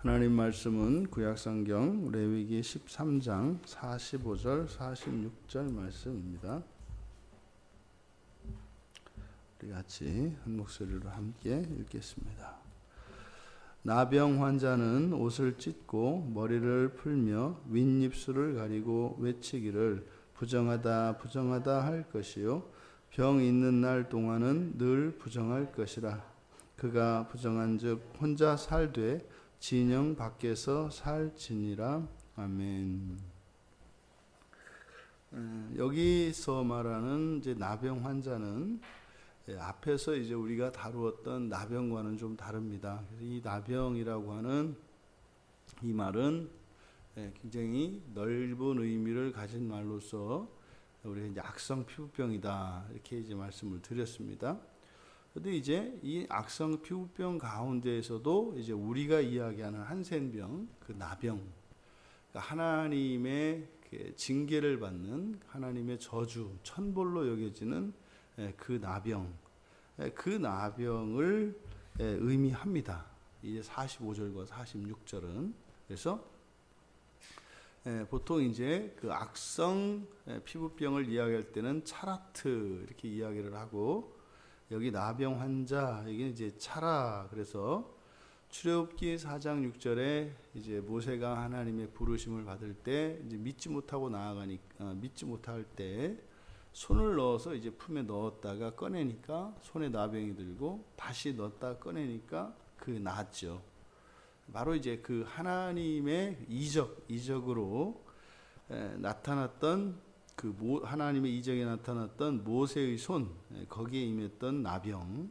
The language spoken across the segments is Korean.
하나님 말씀은 구약성경 레위기 13장 45절 46절 말씀입니다. 우리 같이 한 목소리로 함께 읽겠습니다. 나병 환자는 옷을 찢고 머리를 풀며 윗입술을 가리고 외치기를 부정하다 부정하다 할 것이요 병 있는 날 동안은 늘 부정할 것이라. 그가 부정한즉 혼자 살되 진영 밖에서 살지니라. 아멘. 여기서 말하는 이제 나병 환자는 앞에서 이제 우리가 다루었던 나병과는 좀 다릅니다. 그래서 이 나병이라고 하는 이 말은 굉장히 넓은 의미를 가진 말로서 우리가 이제 악성 피부병이다 이렇게 이제 말씀을 드렸습니다. 그런데 이제 이 악성 피부병 가운데에서도 이제 우리가 이야기하는 한센병, 그 나병, 그러니까 하나님의 징계를 받는 하나님의 저주, 천벌로 여겨지는 그 나병, 그 나병을 의미합니다. 이제 45절과 46절은 그래서 보통 이제 그 악성 피부병을 이야기할 때는 차라트 이렇게 이야기를 하고. 여기 나병 환자, 이게 이제 차라. 그래서 출애굽기 4장 6절에 이제 모세가 하나님의 부르심을 받을 때 이제 믿지 못하고 나아가니까 믿지 못할 때 손을 넣어서 이제 품에 넣었다가 꺼내니까 손에 나병이 들고 다시 넣었다 꺼내니까 그 나았죠. 바로 이제 그 하나님의 이적으로 나타났던 그 하나님의 이적에 나타났던 모세의 손, 거기에 임했던 나병.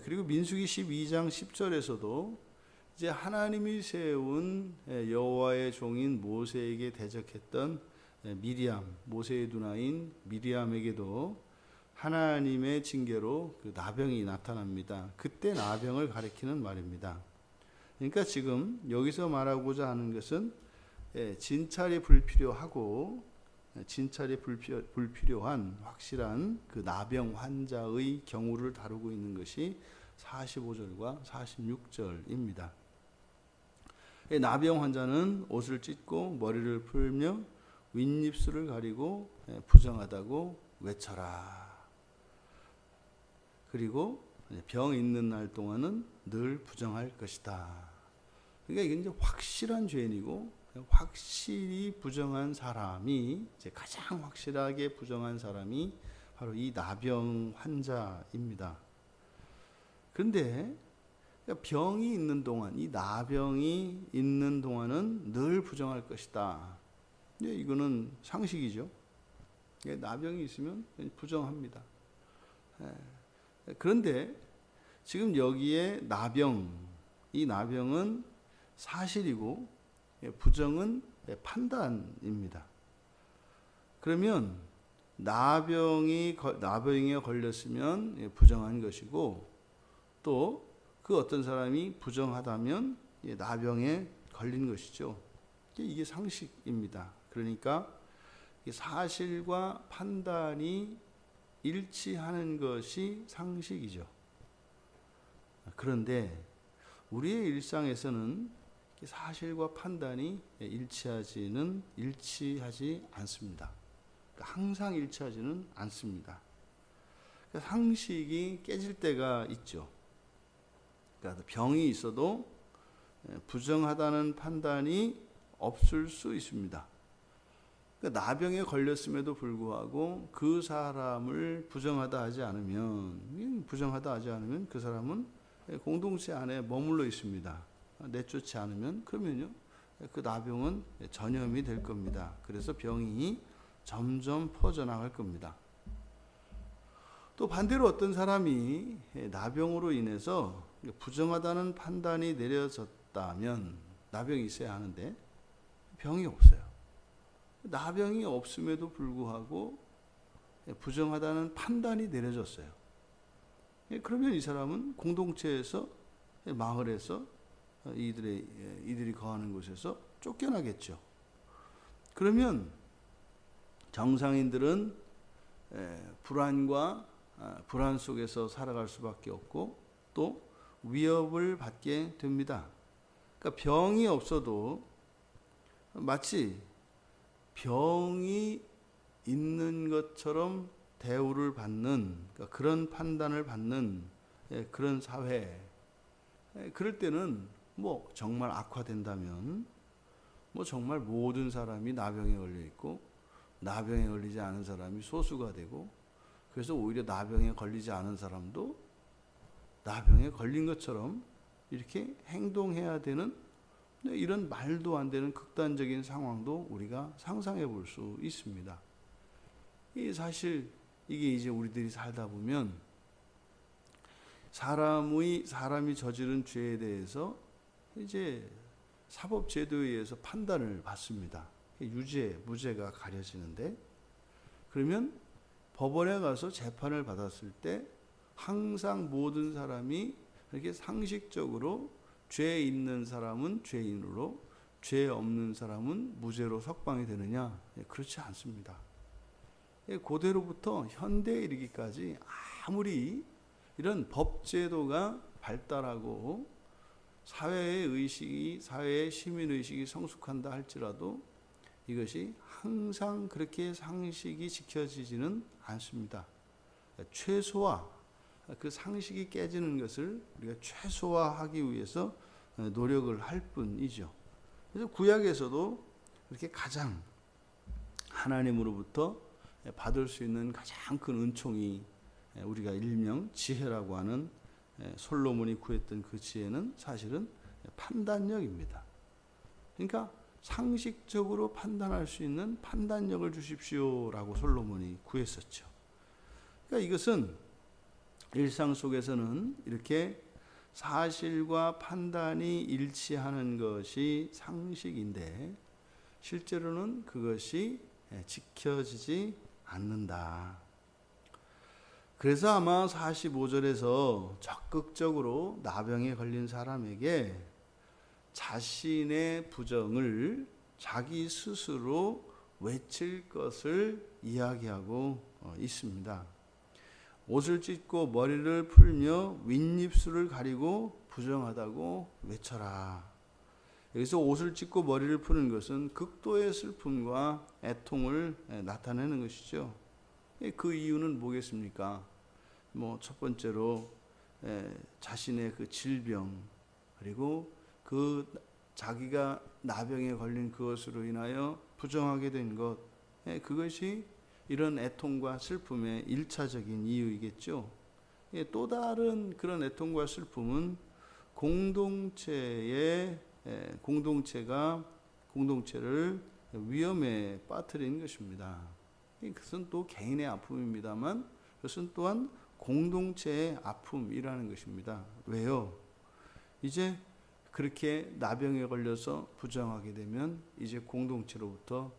그리고 민수기 12장 10절에서도 이제 하나님이 세운 여호와의 종인 모세에게 대적했던 미리암, 모세의 누나인 미리암에게도 하나님의 징계로 그 나병이 나타납니다. 그때 나병을 가리키는 말입니다. 그러니까 지금 여기서 말하고자 하는 것은 진찰이 불필요하고 진찰이 불필요한 확실한 그 나병 환자의 경우를 다루고 있는 것이 45절과 46절입니다. 나병 환자는 옷을 찢고 머리를 풀며 윗입술을 가리고 부정하다고 외쳐라. 그리고 병 있는 날 동안은 늘 부정할 것이다. 그러니까 이게 이제 확실한 죄인이고 확실히 부정한 사람이 이제 가장 확실하게 부정한 사람이 바로 이 나병 환자입니다. 그런데 병이 있는 동안, 이 나병이 있는 동안은 늘 부정할 것이다. 이거는 상식이죠. 나병이 있으면 부정합니다. 그런데 지금 여기에 이 나병은 사실이고 부정은 판단입니다. 그러면 나병에 걸렸으면 부정한 것이고 또 그 어떤 사람이 부정하다면 나병에 걸린 것이죠. 이게 상식입니다. 그러니까 사실과 판단이 일치하는 것이 상식이죠. 그런데 우리의 일상에서는 사실과 판단이 일치하지 않습니다. 항상 일치하지는 않습니다. 상식이 깨질 때가 있죠. 그러니까 병이 있어도 부정하다는 판단이 없을 수 있습니다. 나병에 걸렸음에도 불구하고 그 사람을 부정하다 하지 않으면 그 사람은 공동체 안에 머물러 있습니다. 내쫓지 않으면 그러면요 그 나병은 전염이 될 겁니다. 그래서 병이 점점 퍼져나갈 겁니다. 또 반대로 어떤 사람이 나병으로 인해서 부정하다는 판단이 내려졌다면 나병이 있어야 하는데 병이 없어요. 나병이 없음에도 불구하고 부정하다는 판단이 내려졌어요. 그러면 이 사람은 공동체에서 마을에서 이들이 거하는 곳에서 쫓겨나겠죠. 그러면 정상인들은 불안 속에서 살아갈 수밖에 없고 또 위협을 받게 됩니다. 그러니까 병이 없어도 마치 병이 있는 것처럼 대우를 받는, 그러니까 그런 판단을 받는 그런 사회. 그럴 때는 뭐 정말 악화된다면 뭐 정말 모든 사람이 나병에 걸려 있고 나병에 걸리지 않은 사람이 소수가 되고, 그래서 오히려 나병에 걸리지 않은 사람도 나병에 걸린 것처럼 이렇게 행동해야 되는 이런 말도 안 되는 극단적인 상황도 우리가 상상해 볼 수 있습니다. 사실 이게 이제 우리들이 살다 보면 사람이 저지른 죄에 대해서 이제 사법제도에 의해서 판단을 받습니다. 유죄, 무죄가 가려지는데, 그러면 법원에 가서 재판을 받았을 때 항상 모든 사람이 이렇게 상식적으로 죄 있는 사람은 죄인으로, 죄 없는 사람은 무죄로 석방이 되느냐? 그렇지 않습니다. 고대로부터 현대에 이르기까지 아무리 이런 법제도가 발달하고 사회의 시민의식이 성숙한다 할지라도 이것이 항상 그렇게 상식이 지켜지지는 않습니다. 최소화, 그 상식이 깨지는 것을 우리가 최소화하기 위해서 노력을 할 뿐이죠. 그래서 구약에서도 이렇게 가장 하나님으로부터 받을 수 있는 가장 큰 은총이 우리가 일명 지혜라고 하는 솔로몬이 구했던 그 지혜는 사실은 판단력입니다. 그러니까 상식적으로 판단할 수 있는 판단력을 주십시오라고 솔로몬이 구했었죠. 그러니까 이것은 일상 속에서는 이렇게 사실과 판단이 일치하는 것이 상식인데 실제로는 그것이 지켜지지 않는다. 그래서 아마 45절에서 적극적으로 나병에 걸린 사람에게 자신의 부정을 자기 스스로 외칠 것을 이야기하고 있습니다. 옷을 찢고 머리를 풀며 윗입술을 가리고 부정하다고 외쳐라. 여기서 옷을 찢고 머리를 푸는 것은 극도의 슬픔과 애통을 나타내는 것이죠. 그 이유는 뭐겠습니까? 첫 번째로 자신의 그 질병, 그리고 그 자기가 나병에 걸린 그것으로 인하여 부정하게 된 것, 그것이 이런 애통과 슬픔의 1차적인 이유이겠죠. 또 다른 그런 애통과 슬픔은 공동체를 위험에 빠뜨린 것입니다. 그것은 또 개인의 아픔입니다만 그것은 또한 공동체의 아픔이라는 것입니다. 왜요? 이제 그렇게 나병에 걸려서 부정하게 되면 이제 공동체로부터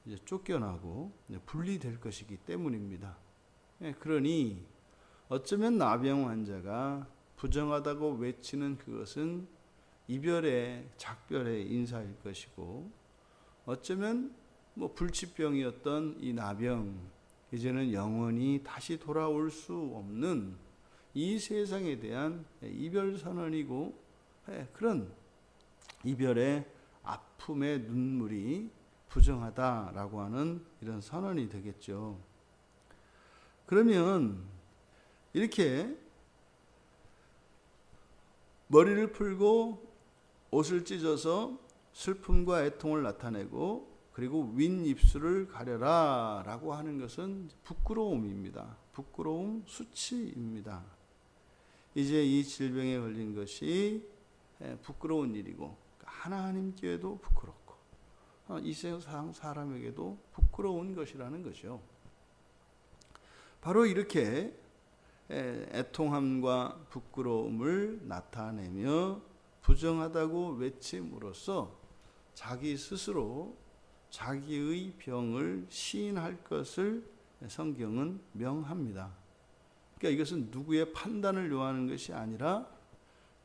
이제 쫓겨나고 분리될 것이기 때문입니다. 그러니 어쩌면 나병 환자가 부정하다고 외치는 그것은 이별의 작별의 인사일 것이고, 어쩌면 불치병이었던 이 나병, 이제는 영원히 다시 돌아올 수 없는 이 세상에 대한 이별 선언이고, 그런 이별의 아픔의 눈물이 부정하다라고 하는 이런 선언이 되겠죠. 그러면 이렇게 머리를 풀고 옷을 찢어서 슬픔과 애통을 나타내고, 그리고 윗입술을 가려라 라고 하는 것은 부끄러움입니다. 부끄러움, 수치입니다. 이제 이 질병에 걸린 것이 부끄러운 일이고 하나님께도 부끄럽고 이 세상 사람에게도 부끄러운 것이라는 거죠. 바로 이렇게 애통함과 부끄러움을 나타내며 부정하다고 외침으로써 자기 스스로 자기의 병을 시인할 것을 성경은 명합니다. 그러니까 이것은 누구의 판단을 요하는 것이 아니라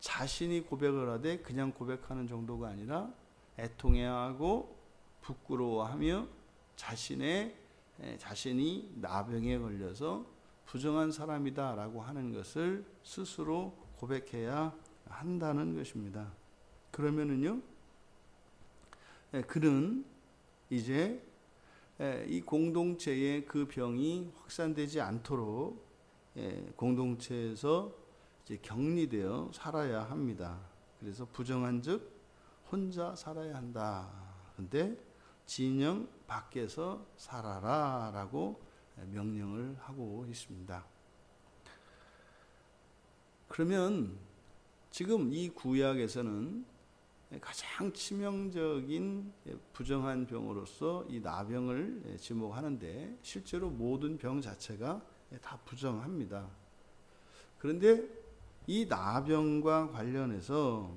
자신이 고백을 하되 그냥 고백하는 정도가 아니라 애통해하고 부끄러워하며 자신이 나병에 걸려서 부정한 사람이다라고 하는 것을 스스로 고백해야 한다는 것입니다. 그러면은요, 그는 이제 이 공동체의 그 병이 확산되지 않도록 공동체에서 이제 격리되어 살아야 합니다. 그래서 부정한즉 혼자 살아야 한다. 근데 진영 밖에서 살아라라고 명령을 하고 있습니다. 그러면 지금 이 구약에서는 가장 치명적인 부정한 병으로서 이 나병을 지목하는데 실제로 모든 병 자체가 다 부정합니다. 그런데 이 나병과 관련해서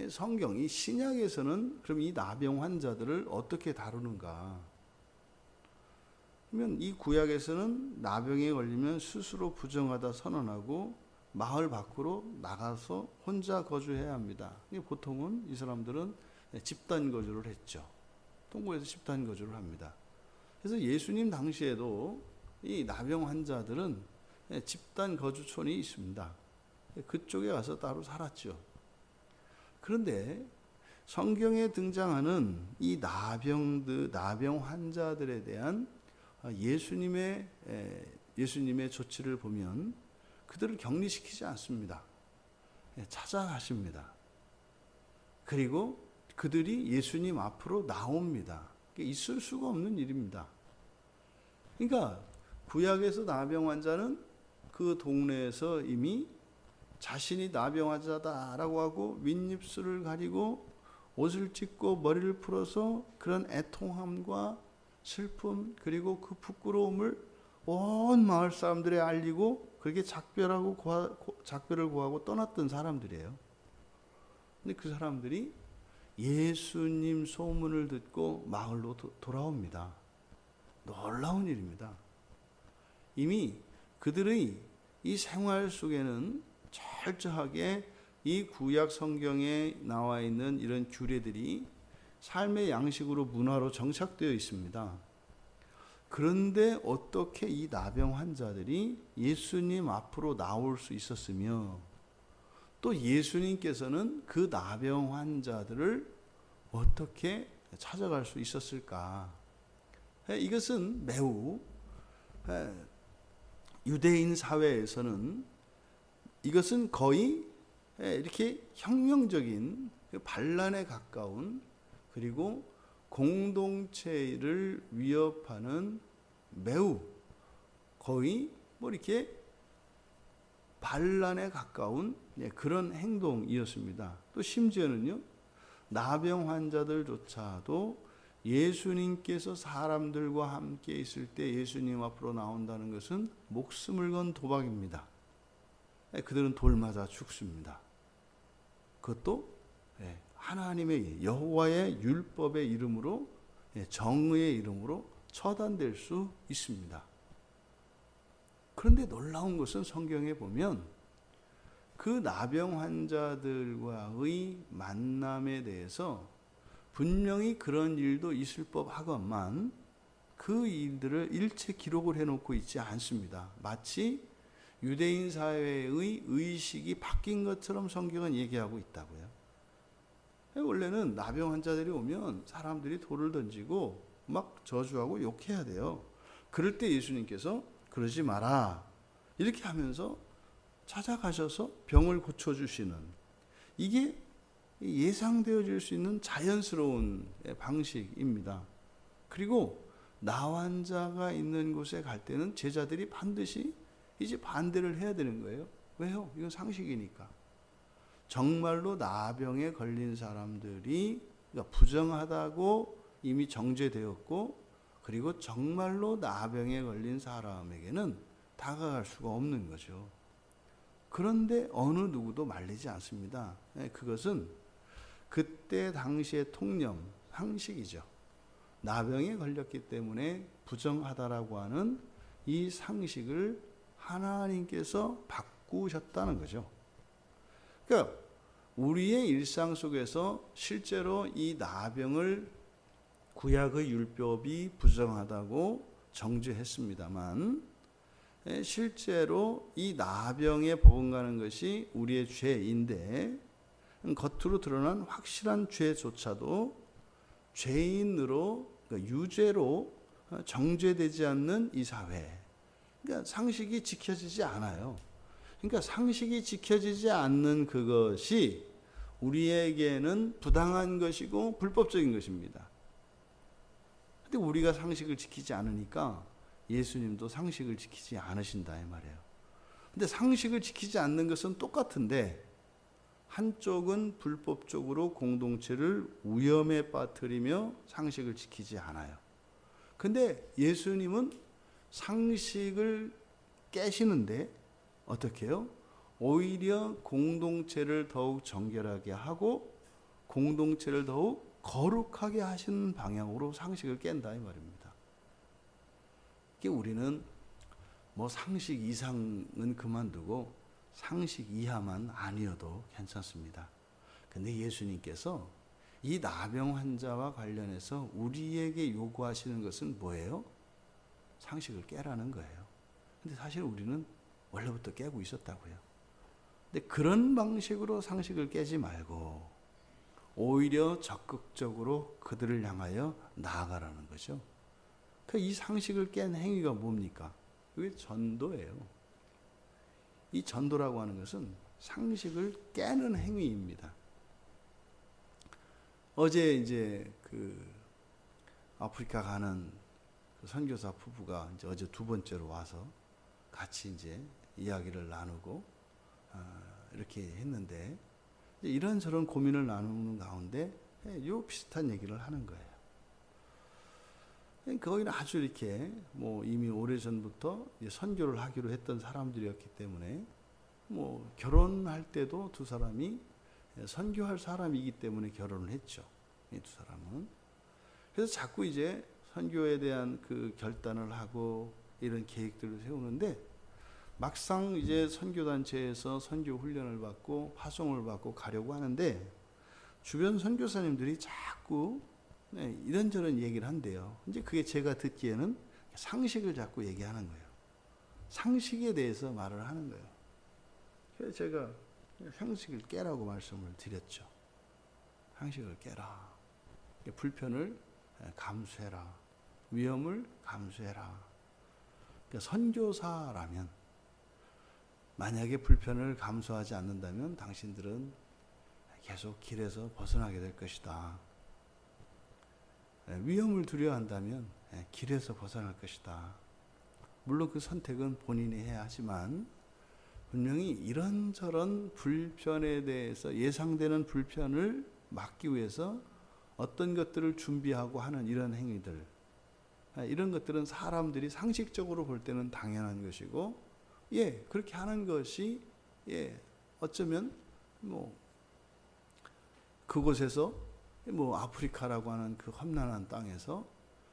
성경, 이 신약에서는 그럼 이 나병 환자들을 어떻게 다루는가? 그러면 이 구약에서는 나병에 걸리면 스스로 부정하다 선언하고 마을 밖으로 나가서 혼자 거주해야 합니다. 보통은 이 사람들은 집단 거주를 했죠. 동굴에서 집단 거주를 합니다. 그래서 예수님 당시에도 이 나병 환자들은 집단 거주촌이 있습니다. 그쪽에 가서 따로 살았죠. 그런데 성경에 등장하는 이 나병 환자들에 대한 예수님의 조치를 보면 그들을 격리시키지 않습니다. 찾아가십니다. 그리고 그들이 예수님 앞으로 나옵니다. 있을 수가 없는 일입니다. 그러니까 구약에서 나병 환자는 그 동네에서 이미 자신이 나병 환자다라고 하고 윗입술을 가리고 옷을 찢고 머리를 풀어서 그런 애통함과 슬픔 그리고 그 부끄러움을 온 마을 사람들에 알리고 그렇게 작별을 구하고 떠났던 사람들이에요. 근데 그 사람들이 예수님 소문을 듣고 마을로 돌아옵니다. 놀라운 일입니다. 이미 그들의 이 생활 속에는 철저하게 이 구약 성경에 나와 있는 이런 규례들이 삶의 양식으로 문화로 정착되어 있습니다. 그런데 어떻게 이 나병 환자들이 예수님 앞으로 나올 수 있었으며 또 예수님께서는 그 나병 환자들을 어떻게 찾아갈 수 있었을까? 이것은 매우 유대인 사회에서는 이것은 거의 이렇게 혁명적인 반란에 가까운 그리고 공동체를 위협하는 매우 거의 이렇게 반란에 가까운 그런 행동이었습니다. 또 심지어는요, 나병 환자들조차도 예수님께서 사람들과 함께 있을 때 예수님 앞으로 나온다는 것은 목숨을 건 도박입니다. 그들은 돌 맞아 죽습니다. 그것도 하나님의 여호와의 율법의 이름으로 정의의 이름으로 처단될 수 있습니다. 그런데 놀라운 것은 성경에 보면 그 나병 환자들과의 만남에 대해서 분명히 그런 일도 있을 법하건만 그 일들을 일체 기록을 해놓고 있지 않습니다. 마치 유대인 사회의 의식이 바뀐 것처럼 성경은 얘기하고 있다고요. 원래는 나병 환자들이 오면 사람들이 돌을 던지고 막 저주하고 욕해야 돼요. 그럴 때 예수님께서 그러지 마라 이렇게 하면서 찾아가셔서 병을 고쳐주시는, 이게 예상되어질 수 있는 자연스러운 방식입니다. 그리고 나 환자가 있는 곳에 갈 때는 제자들이 반드시 이제 반대를 해야 되는 거예요. 왜요? 이건 상식이니까. 정말로 나병에 걸린 사람들이 부정하다고 이미 정죄되었고, 그리고 정말로 나병에 걸린 사람에게는 다가갈 수가 없는 거죠. 그런데 어느 누구도 말리지 않습니다. 그것은 그때 당시의 통념, 상식이죠. 나병에 걸렸기 때문에 부정하다라고 하는 이 상식을 하나님께서 바꾸셨다는 거죠. 그러니까 우리의 일상 속에서 실제로 이 나병을 구약의 율법이 부정하다고 정죄했습니다만, 실제로 이 나병에 버금가는 것이 우리의 죄인데, 겉으로 드러난 확실한 죄조차도 죄인으로, 그러니까 유죄로 정죄되지 않는 이 사회. 그러니까 상식이 지켜지지 않아요. 그러니까 상식이 지켜지지 않는 그것이 우리에게는 부당한 것이고 불법적인 것입니다. 근데 우리가 상식을 지키지 않으니까 예수님도 상식을 지키지 않으신다 이 말이에요. 근데 상식을 지키지 않는 것은 똑같은데 한쪽은 불법적으로 공동체를 위험에 빠뜨리며 상식을 지키지 않아요. 근데 예수님은 상식을 깨시는데 어떻게 해요? 오히려 공동체를 더욱 정결하게 하고 공동체를 더욱 거룩하게 하시는 방향으로 상식을 깬다 이 말입니다. 이게 우리는 뭐 상식 이상은 그만두고 상식 이하만 아니어도 괜찮습니다. 근데 예수님께서 이 나병 환자와 관련해서 우리에게 요구하시는 것은 뭐예요? 상식을 깨라는 거예요. 근데 사실 우리는 원래부터 깨고 있었다고요. 근데 그런 방식으로 상식을 깨지 말고 오히려 적극적으로 그들을 향하여 나아가라는 거죠. 이 상식을 깬 행위가 뭡니까? 그게 전도예요. 이 전도라고 하는 것은 상식을 깨는 행위입니다. 어제 이제 그 아프리카 가는 그 선교사 부부가 이제 어제 두 번째로 와서 같이 이제 이야기를 나누고 이렇게 했는데 이런저런 고민을 나누는 가운데 요 비슷한 얘기를 하는 거예요. 거기는 아주 이렇게 뭐 이미 오래전부터 선교를 하기로 했던 사람들이었기 때문에 뭐 결혼할 때도 두 사람이 선교할 사람이기 때문에 결혼을 했죠. 이 두 사람은. 그래서 자꾸 이제 선교에 대한 그 결단을 하고 이런 계획들을 세우는데 막상 이제 선교단체에서 선교 훈련을 받고 파송을 받고 가려고 하는데 주변 선교사님들이 자꾸 이런저런 얘기를 한대요. 이제 그게 제가 듣기에는 상식을 자꾸 얘기하는 거예요. 상식에 대해서 말을 하는 거예요. 그래서 제가 상식을 깨라고 말씀을 드렸죠. 상식을 깨라. 불편을 감수해라. 위험을 감수해라. 그러니까 선교사라면 만약에 불편을 감수하지 않는다면 당신들은 계속 길에서 벗어나게 될 것이다. 위험을 두려워한다면 길에서 벗어날 것이다. 물론 그 선택은 본인이 해야 하지만 분명히 이런저런 불편에 대해서 예상되는 불편을 막기 위해서 어떤 것들을 준비하고 하는 이런 행위들, 이런 것들은 사람들이 상식적으로 볼 때는 당연한 것이고, 그렇게 하는 것이 어쩌면 뭐 그곳에서 뭐 아프리카라고 하는 그 험난한 땅에서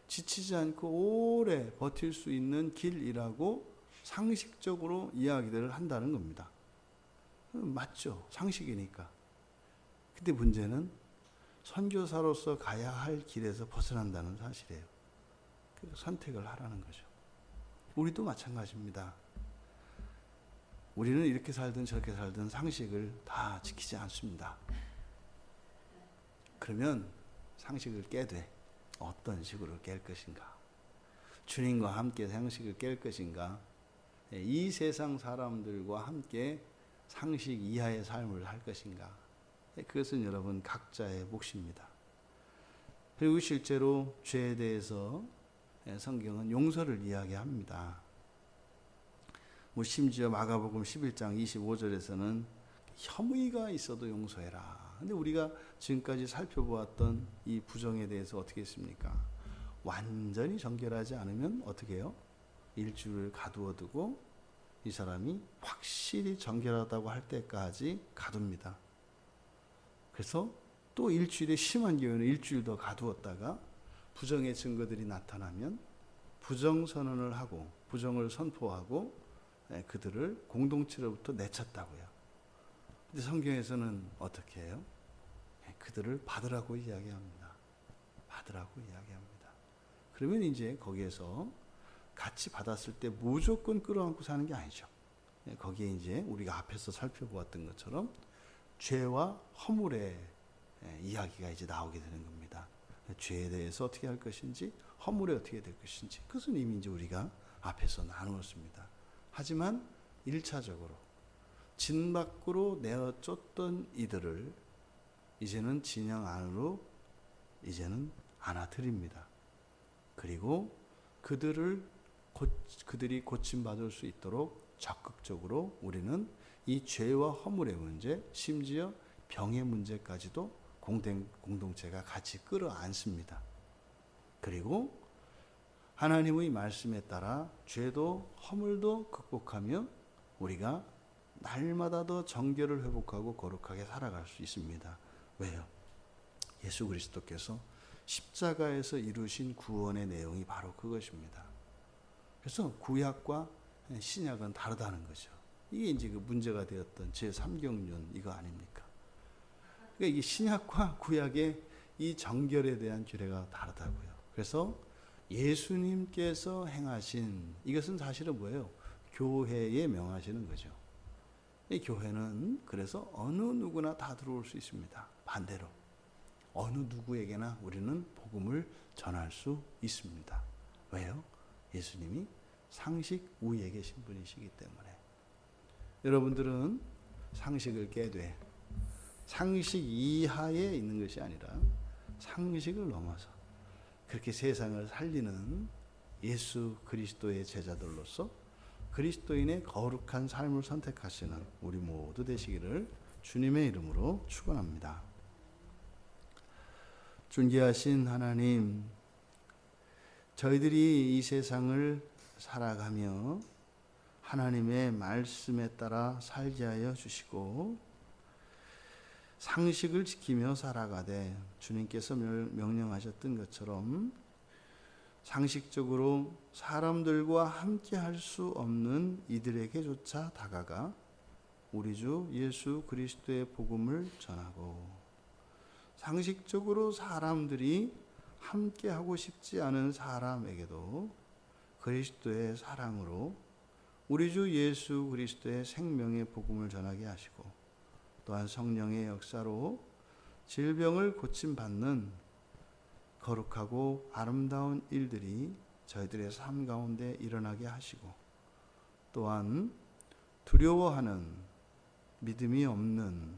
지치지 않고 오래 버틸 수 있는 길이라고 상식적으로 이야기들을 한다는 겁니다. 맞죠. 상식이니까. 근데 문제는 선교사로서 가야 할 길에서 벗어난다는 사실이에요. 그래서 선택을 하라는 거죠. 우리도 마찬가지입니다. 우리는 이렇게 살든 저렇게 살든 상식을 다 지키지 않습니다. 그러면 상식을 깨되 어떤 식으로 깰 것인가? 주님과 함께 상식을 깰 것인가? 이 세상 사람들과 함께 상식 이하의 삶을 할 것인가? 그것은 여러분 각자의 몫입니다. 그리고 실제로 죄에 대해서 성경은 용서를 이야기합니다. 뭐 심지어 마가복음 11장 25절에서는 혐의가 있어도 용서해라. 근데 우리가 지금까지 살펴보았던 이 부정에 대해서 어떻게 했습니까? 완전히 정결하지 않으면 어떻게 해요? 일주일을 가두어 두고 이 사람이 확실히 정결하다고 할 때까지 가둡니다. 그래서 또 일주일에 심한 경우는 일주일 더 가두었다가 부정의 증거들이 나타나면 부정선언을 하고 부정을 선포하고 그들을 공동체로부터 내쳤다고요. 근데 성경에서는 어떻게 해요? 그들을 받으라고 이야기합니다. 받으라고 이야기합니다. 그러면 이제 거기에서 같이 받았을 때 무조건 끌어안고 사는 게 아니죠. 거기에 이제 우리가 앞에서 살펴보았던 것처럼 죄와 허물의 이야기가 이제 나오게 되는 겁니다. 죄에 대해서 어떻게 할 것인지, 허물에 어떻게 될 것인지, 그것은 이미 이제 우리가 앞에서 나누었습니다. 하지만 1차적으로 진 밖으로 내어 쫓던 이들을 이제는 진영 안으로 이제는 안아드립니다. 그리고 그들이 고침받을 수 있도록 적극적으로 우리는 이 죄와 허물의 문제, 심지어 병의 문제까지도 공동체가 같이 끌어안습니다. 그리고 하나님의 말씀에 따라 죄도 허물도 극복하며 우리가 날마다 더 정결을 회복하고 거룩하게 살아갈 수 있습니다. 왜요? 예수 그리스도께서 십자가에서 이루신 구원의 내용이 바로 그것입니다. 그래서 구약과 신약은 다르다는 거죠. 이게 이제 그 문제가 되었던 제3경륜 이거 아닙니까? 그러니까 이게 신약과 구약의 이 정결에 대한 규례가 다르다고요. 그래서 예수님께서 행하신 이것은 사실은 뭐예요? 교회에 명하시는 거죠. 이 교회는 그래서 어느 누구나 다 들어올 수 있습니다. 반대로 어느 누구에게나 우리는 복음을 전할 수 있습니다. 왜요? 예수님이 상식 위에 계신 분이시기 때문에. 여러분들은 상식을 깨되 상식 이하에 있는 것이 아니라 상식을 넘어서 그렇게 세상을 살리는 예수 그리스도의 제자들로서 그리스도인의 거룩한 삶을 선택하시는 우리 모두 되시기를 주님의 이름으로 축원합니다. 존귀하신 하나님, 저희들이 이 세상을 살아가며 하나님의 말씀에 따라 살게 하여 주시고 상식을 지키며 살아가되 주님께서 명령하셨던 것처럼 상식적으로 사람들과 함께 할 수 없는 이들에게조차 다가가 우리 주 예수 그리스도의 복음을 전하고 상식적으로 사람들이 함께 하고 싶지 않은 사람에게도 그리스도의 사랑으로 우리 주 예수 그리스도의 생명의 복음을 전하게 하시고 또한 성령의 역사로 질병을 고침받는 거룩하고 아름다운 일들이 저희들의 삶 가운데 일어나게 하시고 또한 두려워하는 믿음이 없는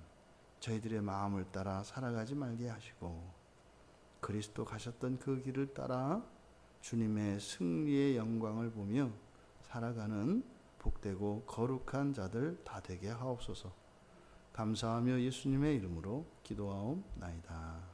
저희들의 마음을 따라 살아가지 말게 하시고 그리스도 가셨던 그 길을 따라 주님의 승리의 영광을 보며 살아가는 복되고 거룩한 자들 다 되게 하옵소서. 감사하며 예수님의 이름으로 기도하옵나이다.